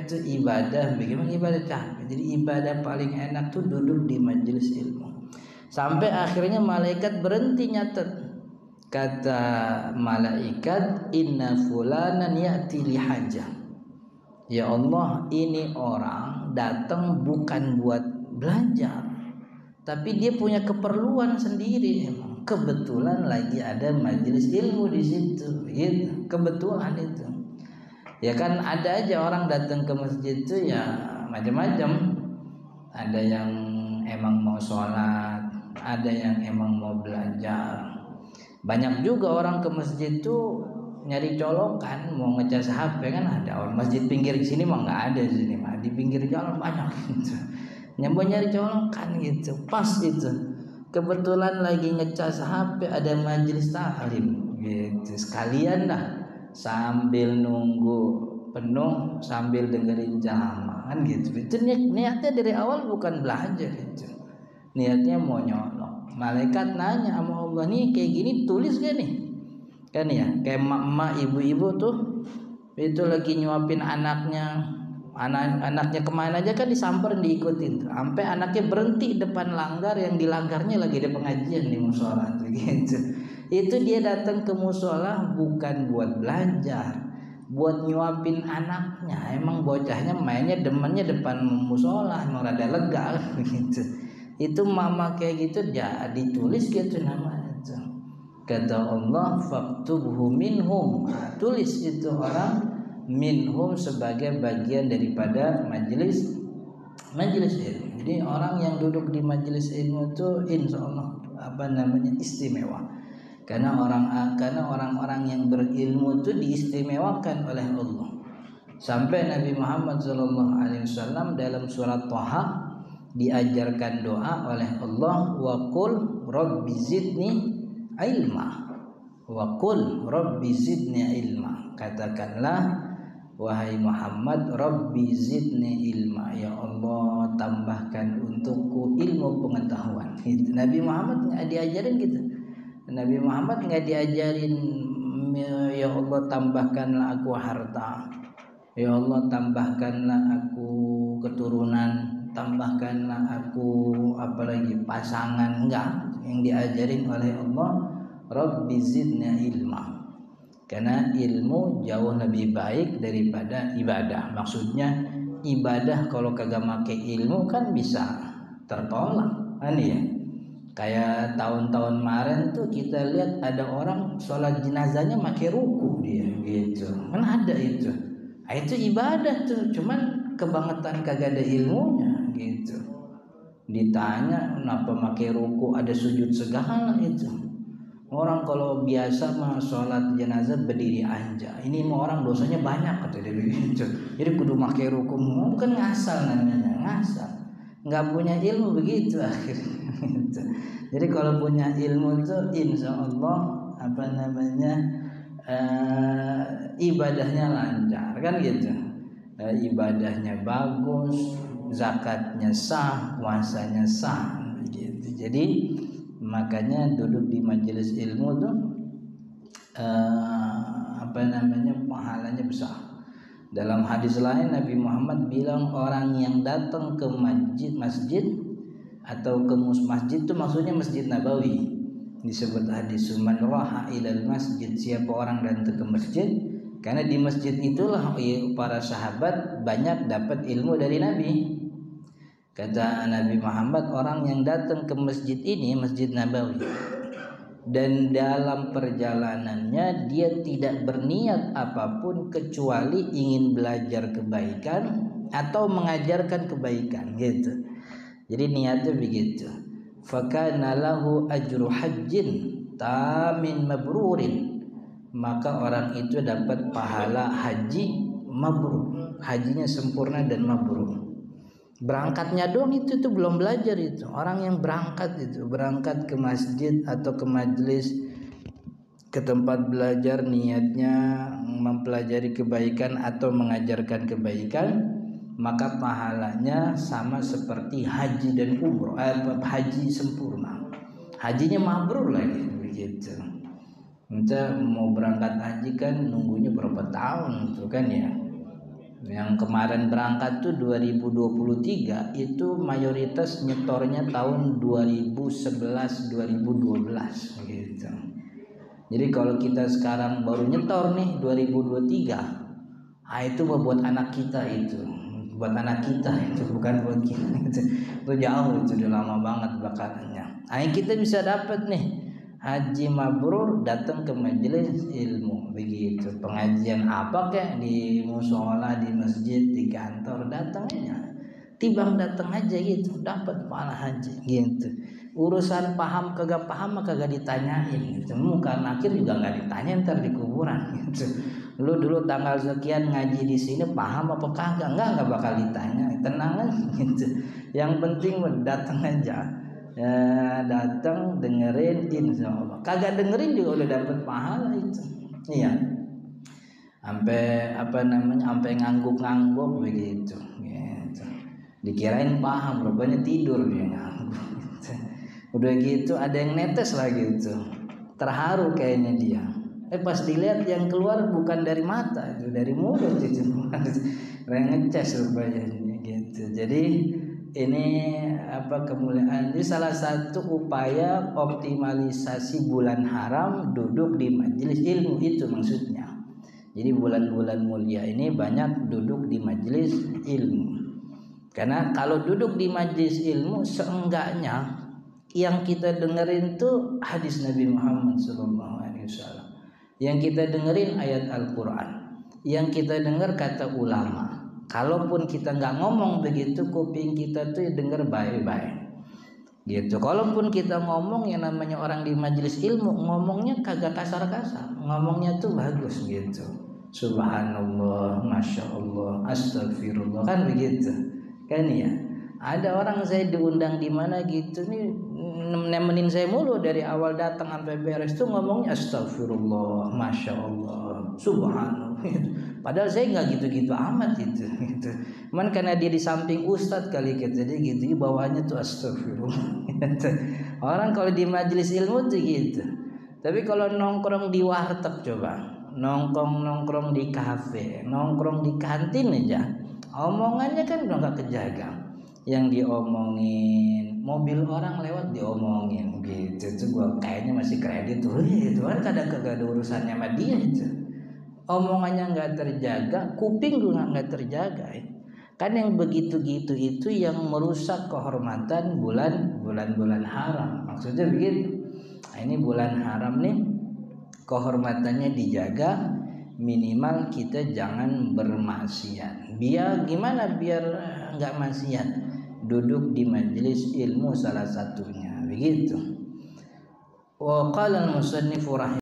itu ibadah, bagaimana ibadah capek. Jadi ibadah paling enak tuh duduk di majelis ilmu. Sampai akhirnya malaikat berhenti nyatet. Kata malaikat, inna fulanan ya'ti li hajah. Ya Allah, ini orang datang bukan buat belajar, tapi dia punya keperluan sendiri. Emang kebetulan lagi ada majelis ilmu di situ, gitu. Kebetulan itu. Ya kan ada aja orang datang ke masjid itu ya macam-macam. Ada yang emang mau sholat, ada yang emang mau belajar. Banyak juga orang ke masjid itu nyari colokan, mau ngecas HP kan ada. Orang masjid pinggir sini mah nggak ada di sini mah, di pinggir jalan banyak gitu. Nyampe nyari colokan gitu, pas itu. Kebetulan lagi ngecas HP ada majelis taklim gitu. Sekalian dah sambil nunggu penuh sambil dengerin ceramah kan gitu. Itu niatnya dari awal bukan belajar itu. Niatnya mau nyolong. Malaikat nanya sama Allah, nih kayak gini tulis gak nih? Kan ya, kayak emak-emak ibu-ibu tuh itu lagi nyuapin anaknya. Anaknya kemana aja kan disamperin diikutin tuh. Sampai anaknya berhenti depan langgar yang dilanggarnya lagi ada pengajian di musola tuh gitu. Itu dia datang ke musola bukan buat belajar, buat nyuapin anaknya. Emang bocahnya mainnya demennya depan musola, emang rada lega gitu. Itu mama kayak gitu ya ditulis gitu namanya tuh. Kata Allah, faktubhu minhum. Nah, tulis itu orang minhum sebagai bagian daripada majelis ilmu. Jadi orang yang duduk di majelis ilmu itu insya Allah istimewa. Karena orang-orang yang berilmu itu diistimewakan oleh Allah. Sampai Nabi Muhammad SAW dalam surat Thaha diajarkan doa oleh Allah, wa qul rabbi zidni ilma, wa qul rabbi zidni ilma. Katakanlah wahai Muhammad, rabbi zidni ilma, ya Allah tambahkan untukku ilmu pengetahuan. Nabi Muhammad nggak diajarin gitu. Nabi Muhammad nggak diajarin ya Allah tambahkanlah aku harta, ya Allah tambahkanlah aku keturunan, tambahkanlah aku apalagi pasangan. Enggak. Yang diajarin oleh Allah, rabbi zidna ilma. Karena ilmu jauh lebih baik daripada ibadah. Maksudnya ibadah kalau kagak make ilmu kan bisa tertolak kan ya. Kayak tahun-tahun kemarin tuh kita lihat ada orang sholat jenazahnya pakai ruku dia gitu. Kan ada itu. Nah, itu ibadah tuh, cuman kebangetan kagak ada ilmunya gitu. Ditanya kenapa pakai ruku, ada sujud segala itu. Orang kalau biasa mah sholat jenazah berdiri aja. Ini mah orang dosanya banyak kata dia begitu. Jadi kudu pakai ruku, bukan ngasal namanya, ngasal. Nggak punya ilmu begitu akhirnya. Jadi kalau punya ilmu itu insya Allah ibadahnya lancar kan gitu. Ibadahnya bagus, zakatnya sah, puasanya sah gitu. Jadi makanya duduk di majelis ilmu tuh pahalanya besar. Dalam hadis lain Nabi Muhammad bilang orang yang datang ke masjid atau ke masjid itu maksudnya Masjid Nabawi. Disebut hadis man raha ilal masjid, siapa orang datang ke masjid, karena di masjid itulah para sahabat banyak dapat ilmu dari Nabi. Kata Nabi Muhammad, orang yang datang ke masjid ini, Masjid Nabawi, dan dalam perjalanannya dia tidak berniat apapun kecuali ingin belajar kebaikan atau mengajarkan kebaikan gitu. Jadi niatnya begitu. Fakana lahu ajru hajjin tamin mabrurin, maka orang itu dapat pahala haji mabrur, hajinya sempurna dan mabrur. Berangkatnya dong itu belum belajar itu. Orang yang berangkat ke masjid atau ke majelis, ke tempat belajar niatnya mempelajari kebaikan atau mengajarkan kebaikan, maka pahalanya sama seperti haji dan umroh, haji sempurna, hajinya mabrur lagi begitu. Kita mau berangkat haji kan nunggunya berapa tahun itu kan ya. Yang kemarin berangkat tuh 2023 itu mayoritas nyetornya tahun 2011 2012 gitu. Jadi kalau kita sekarang baru nyetor nih 2023, itu buat anak kita itu. Buat anak kita itu, bukan buat kita gitu. Itu jauh, itu udah lama banget bakalannya. Kita bisa dapat nih haji mabrur datang ke majelis ilmu begitu. Pengajian apa kayak di musola, di masjid, di kantor, datang aja. Timbang datang aja gitu, dapat pahala haji gitu. Urusan paham kagak paham kagak ditanyain gitu. Muka nakir juga nggak ditanya ntar di kuburan gitu. Lu dulu tanggal sekian ngaji di sini paham apa kagak? Nggak bakal ditanya. Tenang aja gitu. Yang penting datang aja. Ya, datang dengerin insya Allah. Kagak dengerin juga udah dapat pahala itu. Iya. Sampai sampai ngangguk-ngangguk begitu. Gitu. Dikirain paham, rupanya tidur dia ngangguk. Gitu. Udah gitu ada yang netes lagi itu. Terharu kayaknya dia. Pas dilihat yang keluar bukan dari mata, itu dari mulut itu. Ngeces rupanya gitu. Jadi ini kemuliaan. Ini salah satu upaya optimalisasi bulan haram duduk di majelis ilmu, itu maksudnya. Jadi bulan-bulan mulia ini banyak duduk di majelis ilmu. Karena kalau duduk di majelis ilmu seenggaknya yang kita dengerin tuh hadis Nabi Muhammad SAW. Yang kita dengerin ayat Al-Quran. Yang kita dengar kata ulama. Kalaupun kita nggak ngomong begitu, kuping kita tuh denger baik-baik gitu. Kalaupun kita ngomong, yang namanya orang di majelis ilmu ngomongnya kagak kasar-kasar, ngomongnya tuh bagus gitu. Subhanallah, masya Allah, astagfirullah, kan begitu kan ya. Ada orang saya diundang di mana gitu nih, nemenin saya mulu dari awal datang sampai beres tuh ngomongnya astagfirullah, masya Allah, subhanallah. Padahal saya nggak gitu-gitu amat gitu. Cuman karena dia di samping ustadz kali gitu, jadi gitu bawaannya tuh astagfirullah. Orang kalau di majelis ilmu tuh gitu. Tapi kalau nongkrong di warteg coba, nongkrong di kafe, nongkrong di kantin aja, omongannya kan udah nggak kejaga. Yang diomongin mobil orang lewat diomongin gitu. Itu gua kayaknya masih kredit tuh. Itu kan kadang kagak ada urusannya sama dia itu. Omongannya nggak terjaga, kuping juga nggak terjaga. Kan yang begitu-gitu itu yang merusak kehormatan bulan haram. Maksudnya begitu. Ini bulan haram nih, kehormatannya dijaga, minimal kita jangan bermaksiat. Biar gimana biar nggak maksiat? Duduk di majelis ilmu salah satunya, begitu. Wa qala al-musannif